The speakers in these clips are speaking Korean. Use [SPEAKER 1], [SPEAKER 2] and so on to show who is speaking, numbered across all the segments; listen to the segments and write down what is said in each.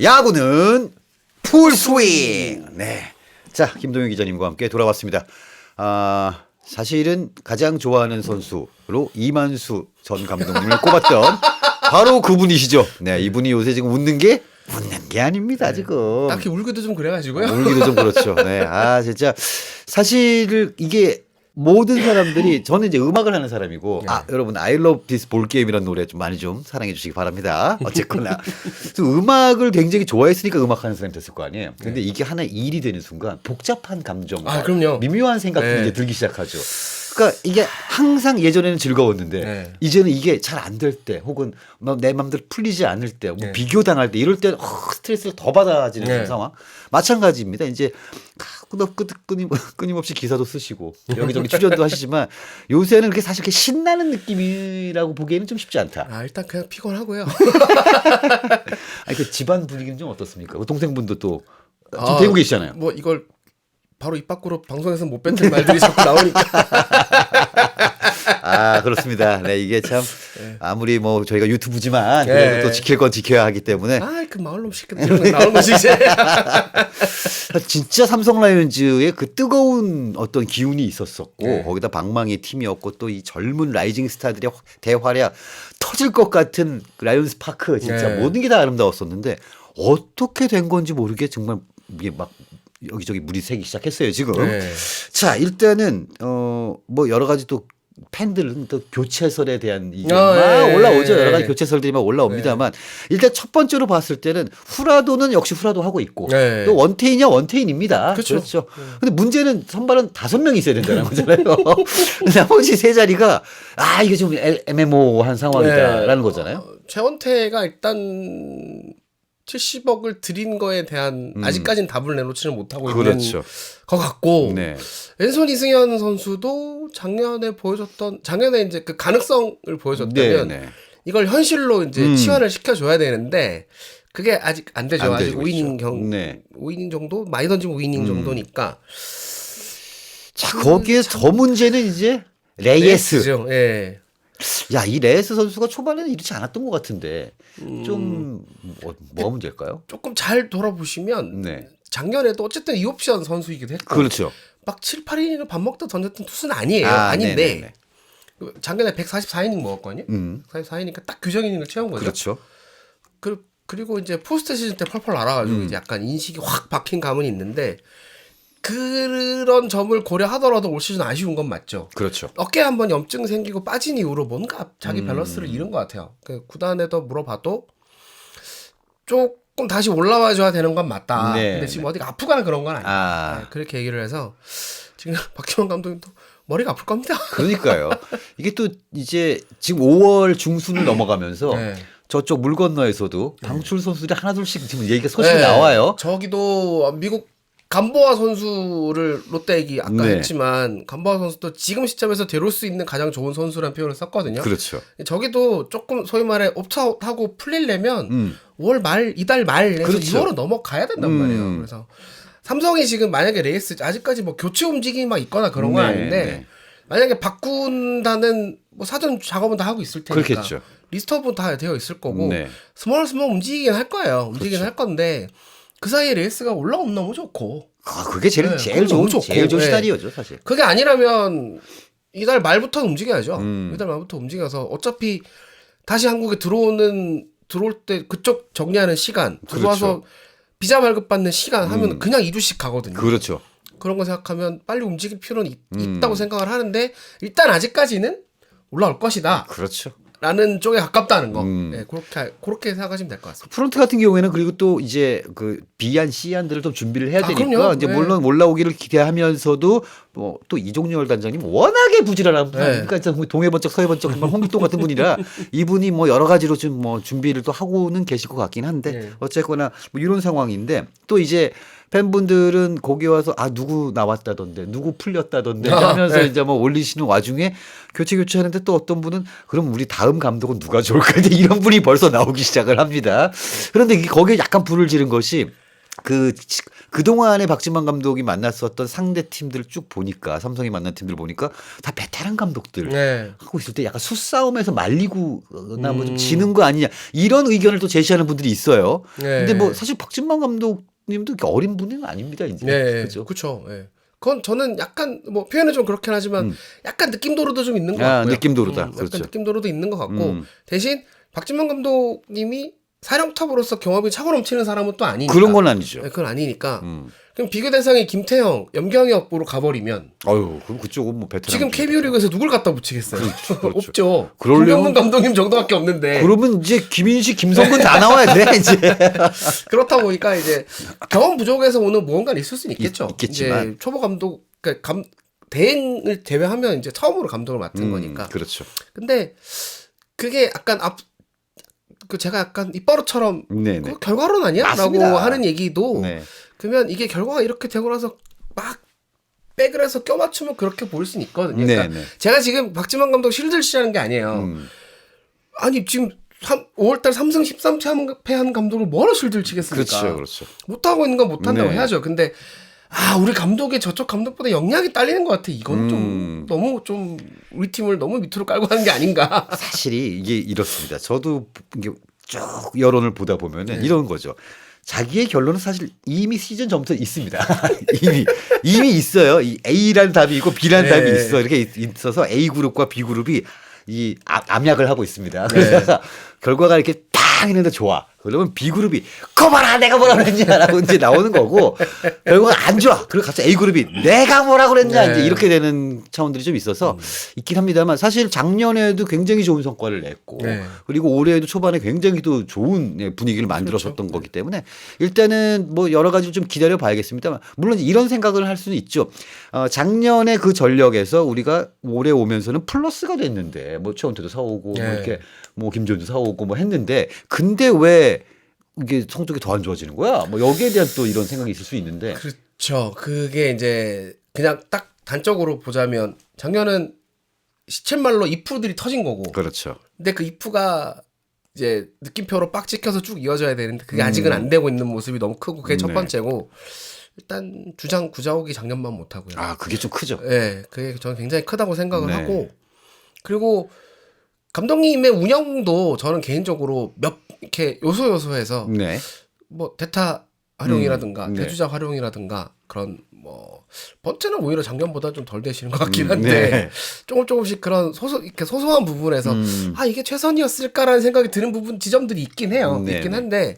[SPEAKER 1] 야구는 풀스윙. 네. 자, 김동현 기자님과 함께 돌아왔습니다. 사실은 가장 좋아하는 선수로 이만수 전 감독님을 꼽았던 바로 그분이시죠. 네, 이분이 요새 지금 웃는 게 아닙니다, 지금.
[SPEAKER 2] 딱히 울기도 좀 그래가지고요.
[SPEAKER 1] 울기도 좀 그렇죠. 네, 진짜 사실 이게 모든 사람들이 저는 이제 음악을 하는 사람이고 여러분 I Love This Ball Game이라는 노래 좀 많이 좀 사랑해 주시기 바랍니다. 어쨌거나 음악을 굉장히 좋아했으니까 음악하는 사람이 됐을 거 아니에요. 근데 이게 하나의 일이 되는 순간 복잡한 감정과
[SPEAKER 2] 그럼요.
[SPEAKER 1] 미묘한 생각들이 이제 들기 시작하죠. 그러니까 이게 항상 예전에는 즐거웠는데 이제는 이게 잘 안 될 때 혹은 내 맘대로 풀리지 않을 때 비교당할 때 이럴 때는 스트레스를 더 받아지는 상황 마찬가지입니다. 이제 끊임없이 기사도 쓰시고 여기저기 출연도 하시지만 요새는 그게 사실 신나는 느낌이라고 보기에는 좀 쉽지 않다.
[SPEAKER 2] 일단 그냥 피곤하고요.
[SPEAKER 1] 아니, 그 집안 분위기는 좀 어떻습니까? 동생분도 또 지금 대구 계시잖아요.
[SPEAKER 2] 뭐 이걸 바로 입 밖으로 방송에서 못 뱉는 말들이 자꾸 나오니까.
[SPEAKER 1] 그렇습니다. 네, 이게 참 아무리 뭐 저희가 유튜브지만 그래도 또 지킬 건 지켜야 하기 때문에.
[SPEAKER 2] 그 마을놈 시끄러운 나오는 거지 이제.
[SPEAKER 1] 진짜 삼성 라이온즈의 그 뜨거운 어떤 기운이 있었었고 거기다 방망이 팀이었고 또 이 젊은 라이징 스타들의 대활약 터질 것 같은 라이온스 파크 진짜 모든 게 다 아름다웠었는데 어떻게 된 건지 모르게 정말 이게 막 여기저기 물이 새기 시작했어요 지금. 자, 일단은 뭐 여러 가지 또 팬들은 또 교체설에 대한 이게 막 올라오죠. 여러 가지 교체설들이 막 올라옵니다만 일단 첫 번째로 봤을 때는 후라도는 역시 후라도 하고 있고 또 원태인이야 원태인입니다. 그렇죠. 근데 문제는 선발은 5명이 있어야 된다는 거잖아요. 나머지 3자리가 이게 좀 애매모호한 상황이다라는 거잖아요.
[SPEAKER 2] 최원태가 일단 70억을 들인 거에 대한 아직까지는 답을 내놓지는 못하고 있는 것 같고 왼손 이승현 선수도 작년에 이제 그 가능성을 보여줬다면 이걸 현실로 이제 치환을 시켜줘야 되는데 그게 아직 안 되죠. 아직 5이닝 정도 많이 던지면 5이닝 정도니까.
[SPEAKER 1] 자, 거기에 더 문제는 이제 레이스죠. 야, 이 레이스 선수가 초반에는 이렇지 않았던 것 같은데 좀 뭐가 문제일까요?
[SPEAKER 2] 조금 잘 돌아보시면 작년에도 어쨌든 2옵션 선수이기도 했고
[SPEAKER 1] 그렇죠.
[SPEAKER 2] 막 7, 8이닝을 밥 먹다 던졌던 투수는 아니에요. 아닌데 작년에 144이닝 먹었거든요. 144이니까 딱 규정 이닝을 채운 거죠.
[SPEAKER 1] 그렇죠.
[SPEAKER 2] 그리고 이제 포스트 시즌 때 펄펄 날아가지고 이제 약간 인식이 확 박힌 감은 있는데 그런 점을 고려하더라도 올 시즌 아쉬운 건 맞죠.
[SPEAKER 1] 그렇죠.
[SPEAKER 2] 어깨에 한번 염증 생기고 빠진 이후로 뭔가 자기 밸런스를 잃은 것 같아요. 그 구단에도 물어봐도 조금 다시 올라와줘야 되는 건 맞다. 근데 지금 어디가 아프거나 그런 건 아니에요. 그렇게 얘기를 해서 지금 박지원 감독님도 머리가 아플 겁니다.
[SPEAKER 1] 그러니까요. 이게 또 이제 지금 5월 중순을 넘어가면서 저쪽 물 건너에서도 방출 선수들이 하나둘씩 지금 얘기가 소식이 나와요.
[SPEAKER 2] 저기도 미국 감보아 선수를 롯데 얘기 아까 했지만 감보아 선수도 지금 시점에서 데려올 수 있는 가장 좋은 선수라는 표현을 썼거든요.
[SPEAKER 1] 그렇죠.
[SPEAKER 2] 저기도 조금 소위 말해 옵트아웃하고 풀리려면 5월 말 이달 말에서 2월은 넘어가야 된단 말이에요. 그래서 삼성이 지금 만약에 레이스 아직까지 뭐 교체 움직임이 막 있거나 그런 건 아닌데 만약에 바꾼다는 뭐 사전 작업은 다 하고 있을 테니까
[SPEAKER 1] 그렇겠죠.
[SPEAKER 2] 리스트업은 다 되어 있을 거고 스몰 움직이긴 할 거예요. 움직이긴 할 건데 그 사이에 레이스가 올라오면 너무 좋고.
[SPEAKER 1] 그게 제일 좋은 시나리오죠, 사실.
[SPEAKER 2] 그게 아니라면 이달 말부터 움직여야죠. 이달 말부터 움직여서 어차피 다시 한국에 들어올 때 그쪽 정리하는 시간, 들어와서 비자 발급받는 시간 하면 그냥 2주씩 가거든요.
[SPEAKER 1] 그렇죠.
[SPEAKER 2] 그런 거 생각하면 빨리 움직일 필요는 있다고 생각을 하는데 일단 아직까지는 올라올 것이다.
[SPEAKER 1] 그렇죠.
[SPEAKER 2] 라는 쪽에 가깝다는 거. 그렇게 생각하시면 될 것 같습니다.
[SPEAKER 1] 프론트 같은 경우에는 그리고 또 이제 그 B안, C안들을 좀 준비를 해야 되니까
[SPEAKER 2] 그럼요.
[SPEAKER 1] 이제 물론 올라오기를 기대하면서도 뭐 또 이종열 단장님 워낙에 부지런한 그러니까 동해번쩍 서해번쩍 정말 홍길동 같은 분이라 이분이 뭐 여러 가지로 좀 뭐 준비를 또 하고는 계실 것 같긴 한데 어쨌거나 뭐 이런 상황인데 또 이제 팬분들은 거기 와서 누구 나왔다던데 누구 풀렸다던데 하면서 이제 뭐 올리시는 와중에 교체하는데 또 어떤 분은 그럼 우리 다음 감독은 누가 좋을까 이런 분이 벌써 나오기 시작을 합니다. 그런데 거기에 약간 불을 지른 것이 그동안에 박진만 감독이 만났었던 상대 팀들을 쭉 보니까 삼성이 만난 팀들 보니까 다 베테랑 감독들
[SPEAKER 2] 네.
[SPEAKER 1] 하고 있을 때 약간 수싸움에서 말리고나 뭐 좀 지는 거 아니냐 이런 의견을 또 제시하는 분들이 있어요.
[SPEAKER 2] 네.
[SPEAKER 1] 근데 뭐 사실 박진만 감독님도 이렇게 어린 분은 아닙니다. 이제.
[SPEAKER 2] 네.
[SPEAKER 1] 그렇죠.
[SPEAKER 2] 그렇죠. 네. 그건 저는 약간 뭐 표현은 좀 그렇긴 하지만 약간 느낌도로도 좀 있는 것 같고요.
[SPEAKER 1] 느낌도로다.
[SPEAKER 2] 약간
[SPEAKER 1] 그렇죠.
[SPEAKER 2] 느낌도로도 있는 것 같고 대신 박진만 감독님이 사령탑으로서 경험이 차고 넘치는 사람은 또 아니니까.
[SPEAKER 1] 그런 건 아니죠.
[SPEAKER 2] 네, 그건 아니니까. 그럼 비교 대상이 김태형, 염경엽으로 가버리면.
[SPEAKER 1] 아유, 그럼 그쪽은 뭐 베테랑.
[SPEAKER 2] 지금 KBO 리그에서 누굴 갖다 붙이겠어요?
[SPEAKER 1] 그렇죠.
[SPEAKER 2] 없죠.
[SPEAKER 1] 그러려면
[SPEAKER 2] 김경문 감독님 정도밖에 없는데.
[SPEAKER 1] 그러면 이제 김인식, 김성근 다 나와야 돼 이제.
[SPEAKER 2] 그렇다 보니까 이제 경험 부족에서 오는 무언가는 있을 수는 있겠죠.
[SPEAKER 1] 있겠지만
[SPEAKER 2] 이제 초보 감독, 그러니까 대행을 제외하면 이제 처음으로 감독을 맡은 거니까.
[SPEAKER 1] 그렇죠.
[SPEAKER 2] 근데 그게 약간 제가 약간 입버릇처럼 그 결과론 아니야?
[SPEAKER 1] 맞습니다.
[SPEAKER 2] 라고 하는 얘기도 그러면 이게 결과가 이렇게 되고 나서 막 백을 해서 껴맞추면 그렇게 보일 수는 있거든요. 그러니까 제가 지금 박진만 감독 실드시하는 게 아니에요. 아니 지금 5월달 3승 13패 한 감독을 뭐하러 실드를 치겠습니까?
[SPEAKER 1] 그렇죠.
[SPEAKER 2] 못하고 있는 건 못한다고 해야죠. 근데 우리 감독이 저쪽 감독보다 역량이 딸리는 것 같아. 이건 좀 너무 좀 우리 팀을 너무 밑으로 깔고 하는 게 아닌가.
[SPEAKER 1] 사실이 이게 이렇습니다. 저도 이게 쭉 여론을 보다 보면은 이런 거죠. 자기의 결론은 사실 이미 시즌 전부터 있습니다. 이미 있어요. 이 A라는 답이 있고 B라는 답이 있어. 이렇게 있어서 A 그룹과 B 그룹이 이 암약을 하고 있습니다. 그래서 결과가 이렇게 딱 했는데 좋아. 그러면 B그룹이 거봐라 내가 뭐라 그랬냐라고 이제 나오는 거고 결과가 안 좋아. 그리고 갑자기 A그룹이 내가 뭐라 그랬냐 이제 이렇게 되는 차원들이 좀 있어서 있긴 합니다만 사실 작년에도 굉장히 좋은 성과를 냈고 그리고 올해에도 초반에 굉장히 또 좋은 분위기를 만들었었던 거기 때문에 일단은 뭐 여러 가지 좀 기다려 봐야겠습니다만 물론 이런 생각을 할 수는 있죠. 작년에 그 전력에서 우리가 올해 오면서는 플러스가 됐는데 뭐 최원태도 사오고 뭐 이렇게 뭐 김재현도 사오고 뭐 했는데 근데 왜 이게 성적이 더 안 좋아지는 거야? 뭐 여기에 대한 또 이런 생각이 있을 수 있는데.
[SPEAKER 2] 그렇죠. 그게 이제 그냥 딱 단적으로 보자면 작년은 시쳇말로 if들이 터진 거고.
[SPEAKER 1] 그렇죠.
[SPEAKER 2] 근데 그 if가 이제 느낌표로 빡 찍혀서 쭉 이어져야 되는데 그게 아직은 안 되고 있는 모습이 너무 크고 그게 첫 번째고 일단 주장 구자욱이 작년만 못 하고요.
[SPEAKER 1] 그게 좀 크죠.
[SPEAKER 2] 네, 그게 저는 굉장히 크다고 생각을 하고 그리고 감독님의 운영도 저는 개인적으로 이렇게 요소해서 뭐 대타 활용이라든가 대주자 활용이라든가 그런 뭐 번째는 오히려 작년보다 좀 덜 되시는 것 같긴 한데 조금씩 그런 이렇게 소소한 부분에서 이게 최선이었을까라는 생각이 드는 지점들이 있긴 해요. 있긴 한데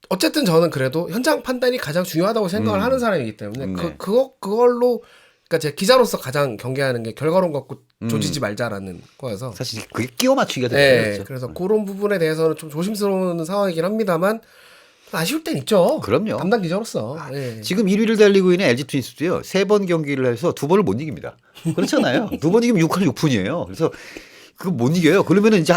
[SPEAKER 2] 어쨌든 저는 그래도 현장 판단이 가장 중요하다고 생각을 하는 사람이기 때문에 그걸로 그러니까 제가 기자로서 가장 경계하는 게 결과론 갖고 조지지 말자라는 거여서
[SPEAKER 1] 사실 그게 끼워 맞추기가 되는 거죠.
[SPEAKER 2] 그래서 그런 부분에 대해서는 좀 조심스러운 상황이긴 합니다만 아쉬울 땐 있죠.
[SPEAKER 1] 그럼요.
[SPEAKER 2] 담당 기자로서.
[SPEAKER 1] 지금 1위를 달리고 있는 LG 트윈스도요. 3번 경기를 해서 2번을 못 이깁니다. 그렇잖아요. 2번 이기면 6할 6푼이에요. 그래서 그거 못 이겨요. 그러면은 이제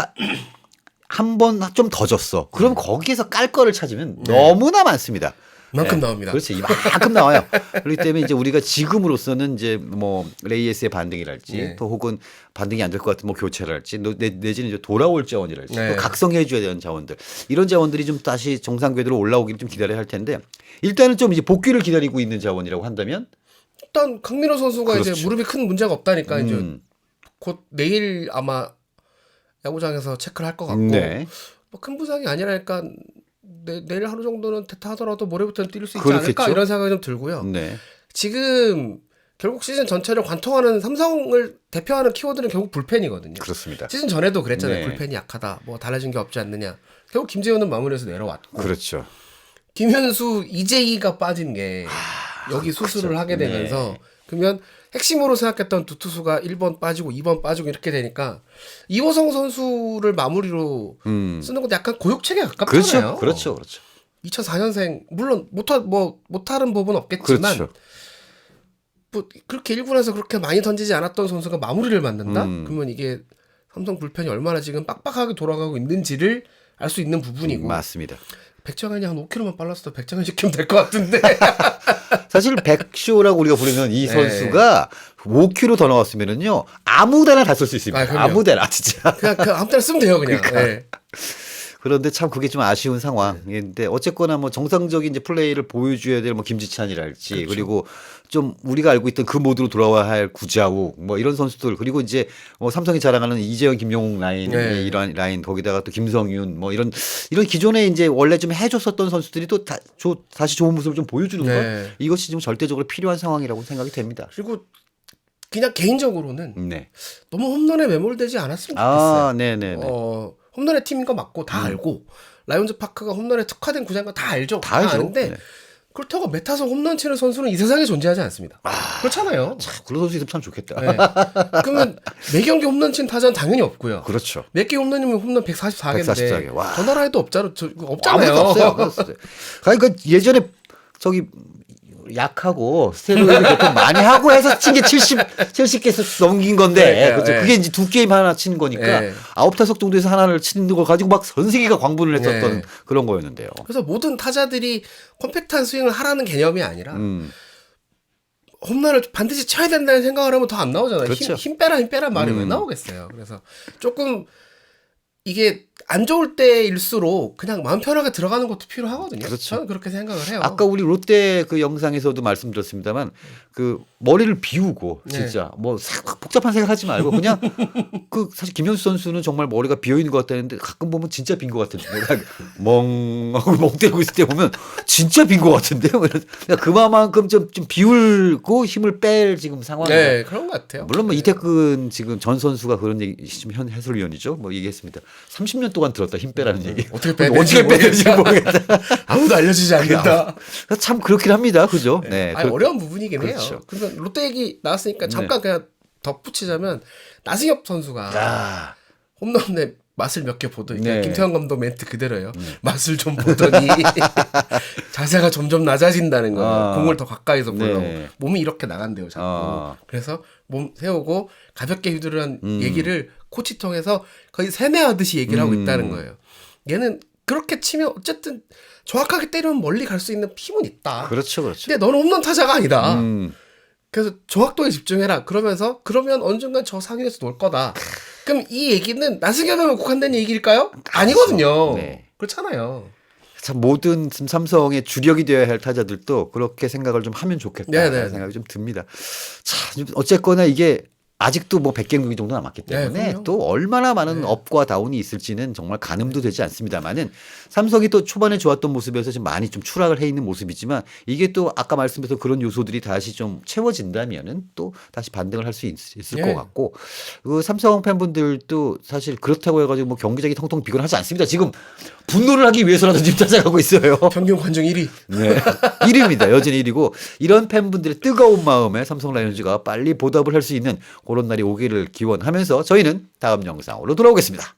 [SPEAKER 1] 한 번 좀 더 졌어. 그럼 거기에서 깔 거를 찾으면 너무나 많습니다.
[SPEAKER 2] 이만큼 나옵니다.
[SPEAKER 1] 그렇지. 이만큼 나와요. 그렇기 때문에 이제 우리가 지금으로서는 이제 뭐 레이에스의 반등이랄지 또 혹은 반등이 안 될 것 같은 뭐 교체랄지 내지는 이제 돌아올 자원이랄지 또 각성해 줘야 되는 자원들 이런 자원들이 좀 다시 정상 궤도로 올라오기를 좀 기다려야 할 텐데 일단은 좀 이제 복귀를 기다리고 있는 자원이라고 한다면
[SPEAKER 2] 일단 강민호 선수가 이제 무릎이 큰 문제가 없다니까 이제 곧 내일 아마 야구장에서 체크를 할 것 같고 뭐 큰 부상이 아니라니까 내일 하루 정도는 대타 하더라도 모레부터는 뛸 수 있지 않을까 이런 생각이 좀 들고요. 지금 결국 시즌 전체를 관통하는 삼성을 대표하는 키워드는 결국 불펜이거든요.
[SPEAKER 1] 그렇습니다.
[SPEAKER 2] 시즌 전에도 그랬잖아요. 불펜이 약하다. 뭐 달라진 게 없지 않느냐. 결국 김재현은 마무리해서 내려왔고.
[SPEAKER 1] 그렇죠.
[SPEAKER 2] 김현수, 이재희가 빠진 게 여기 수술을 하게 되면서 그러면 핵심으로 생각했던 두 투수가 1번 빠지고 2번 빠지고 이렇게 되니까 이호성 선수를 마무리로 쓰는 것도 약간 고육책에 가깝잖아요.
[SPEAKER 1] 그렇죠.
[SPEAKER 2] 2004년생 물론 못하는 법은 없겠지만 뭐 그렇게 1군에서 그렇게 많이 던지지 않았던 선수가 마무리를 만든다? 그러면 이게 삼성 불펜이 얼마나 지금 빡빡하게 돌아가고 있는지를 알 수 있는 부분이고
[SPEAKER 1] 맞습니다.
[SPEAKER 2] 백정현이 한 5kg만 빨랐어도 백정현 시키면 될 것 같은데
[SPEAKER 1] 사실 백쇼라고 우리가 부르는 이 선수가 5kg 더 나왔으면은요 아무데나 다 쓸 수 있습니다. 아무데나 진짜.
[SPEAKER 2] 그냥 아무 데나 쓰면 돼요 그냥.
[SPEAKER 1] 그러니까. 그런데 참 그게 좀 아쉬운 상황인데 어쨌거나 뭐 정상적인 이제 플레이를 보여줘야 될 뭐 김지찬이랄지
[SPEAKER 2] 그렇죠.
[SPEAKER 1] 그리고 좀 우리가 알고 있던 그 모드로 돌아와야 할 구자욱 뭐 이런 선수들 그리고 이제 삼성이 자랑하는 이재영, 김용욱 라인
[SPEAKER 2] 네.
[SPEAKER 1] 이런 라인 거기다가 또 김성윤 뭐 이런 기존에 이제 원래 좀 해줬었던 선수들이 또 다시 좋은 모습을 좀 보여주는 것
[SPEAKER 2] 네.
[SPEAKER 1] 이것이 좀 절대적으로 필요한 상황이라고 생각이 됩니다.
[SPEAKER 2] 그리고 그냥 개인적으로는
[SPEAKER 1] 네.
[SPEAKER 2] 너무 홈런에 매몰되지 않았으면 좋겠어요.
[SPEAKER 1] 아, 네네네.
[SPEAKER 2] 홈런의 팀인 거 맞고 다 알고 라이온즈 파크가 홈런에 특화된 구장인 거 다 알죠.
[SPEAKER 1] 다 알죠.
[SPEAKER 2] 아는데
[SPEAKER 1] 네.
[SPEAKER 2] 그렇다고 메타서 홈런 치는 선수는 이 세상에 존재하지 않습니다. 그렇잖아요.
[SPEAKER 1] 그런 선수 있으면 참 좋겠다.
[SPEAKER 2] 네. 그러면 매 경기 홈런 친 타자는 당연히 없고요.
[SPEAKER 1] 그렇죠.
[SPEAKER 2] 몇 개 홈런이면 홈런 144개인데
[SPEAKER 1] 144개. 와.
[SPEAKER 2] 저 나라에도 없잖아요.
[SPEAKER 1] 아무것도 없어요. 그러니까 예전에 저기 약하고 스테로이드 보통 많이 하고 해서 친 게 70개 넘긴 건데
[SPEAKER 2] 네,
[SPEAKER 1] 그렇죠.
[SPEAKER 2] 네.
[SPEAKER 1] 그게 이제 두 게임 하나 치는 거니까
[SPEAKER 2] 네.
[SPEAKER 1] 9-5 정도에서 하나를 치는 걸 가지고 막 전 세계가 광분을 했었던
[SPEAKER 2] 네.
[SPEAKER 1] 그런 거였는데요.
[SPEAKER 2] 그래서 모든 타자들이 컴팩트한 스윙을 하라는 개념이 아니라 홈런을 반드시 쳐야 된다는 생각을 하면 더 안 나오잖아요.
[SPEAKER 1] 그렇죠.
[SPEAKER 2] 힘 빼라 말이 왜 나오겠어요. 그래서 조금 이게 안 좋을 때일수록 그냥 마음 편하게 들어가는 것도 필요하거든요.
[SPEAKER 1] 그렇죠.
[SPEAKER 2] 저는 그렇게 생각을 해요.
[SPEAKER 1] 아까 우리 롯데 그 영상에서도 말씀드렸습니다만 그 머리를 비우고
[SPEAKER 2] 네.
[SPEAKER 1] 진짜 뭐 복잡한 생각하지 말고 그냥 그 사실 김현수 선수는 정말 머리가 비어 있는 것 같다는데 가끔 보면 진짜 빈 것 같은데 멍하고 멍 때리고 있을 때 보면 진짜 빈 것 같은데요. 그만큼 좀 비울고 힘을 뺄 지금 상황이에요.
[SPEAKER 2] 네, 그런 것 같아요.
[SPEAKER 1] 물론 뭐 이태근 지금 전 선수가 그런 얘기 지금 현 해설위원이죠. 뭐 얘기했습니다. 30년 동안 들었다 힘 빼라는 얘기.
[SPEAKER 2] 어떻게 빼야
[SPEAKER 1] 되는지 모르겠다.
[SPEAKER 2] 아무도 알려주지 않는다.
[SPEAKER 1] 참 그렇긴 합니다. 그죠?
[SPEAKER 2] 네.
[SPEAKER 1] 네.
[SPEAKER 2] 어려운 부분이긴
[SPEAKER 1] 그렇죠.
[SPEAKER 2] 해요. 그래서 롯데 얘기 나왔으니까 잠깐 그냥 덧붙이자면 나승엽 선수가 홈런의 맛을 몇 개 보더니
[SPEAKER 1] 네.
[SPEAKER 2] 김태형 감독 멘트 그대로예요. 맛을 좀 보더니 자세가 점점 낮아진다는 거예요. 공을 더 가까이서 보려고.
[SPEAKER 1] 네.
[SPEAKER 2] 몸이 이렇게 나간대요. 자꾸. 그래서 몸 세우고 가볍게 휘두르는 얘기를 코치 통해서 거의 세뇌하듯이 얘기를 하고 있다는 거예요. 얘는 그렇게 치면 어쨌든 정확하게 때리면 멀리 갈 수 있는 힘은 있다.
[SPEAKER 1] 그렇죠. 그렇죠.
[SPEAKER 2] 근데 너는 홈런 타자가 아니다. 그래서 정확도에 집중해라. 그러면 어느 순간 저 상위에서 놀 거다. 그럼 이 얘기는 나승엽에만 국한된 얘기일까요? 아니거든요.
[SPEAKER 1] 네.
[SPEAKER 2] 그렇잖아요.
[SPEAKER 1] 참 모든 지금 삼성의 주력이 되어야 할 타자들도 그렇게 생각을 좀 하면 좋겠다는
[SPEAKER 2] 네네.
[SPEAKER 1] 생각이 좀 듭니다. 자, 어쨌거나 이게 아직도 뭐 100경기 정도 남았기 때문에
[SPEAKER 2] 그럼요.
[SPEAKER 1] 또 얼마나 많은 업과 다운이 있을지는 정말 가늠도 되지 않습니다만은 삼성이 또 초반에 좋았던 모습에서 지금 많이 좀 추락을 해 있는 모습이지만 이게 또 아까 말씀드렸던 그런 요소들이 다시 좀 채워진다면은 또 다시 반등을 할 수 있을 것 같고 그 삼성 팬분들도 사실 그렇다고 해가지고 뭐 경기장이 텅텅 비곤 하지 않습니다. 지금 분노를 하기 위해서라도 지금 찾아가고 있어요.
[SPEAKER 2] 평균 관중 1위.
[SPEAKER 1] 네. 1위입니다. 여전히 1위고 이런 팬분들의 뜨거운 마음에 삼성 라이온즈가 빨리 보답을 할 수 있는 그런 날이 오기를 기원하면서 저희는 다음 영상으로 돌아오겠습니다.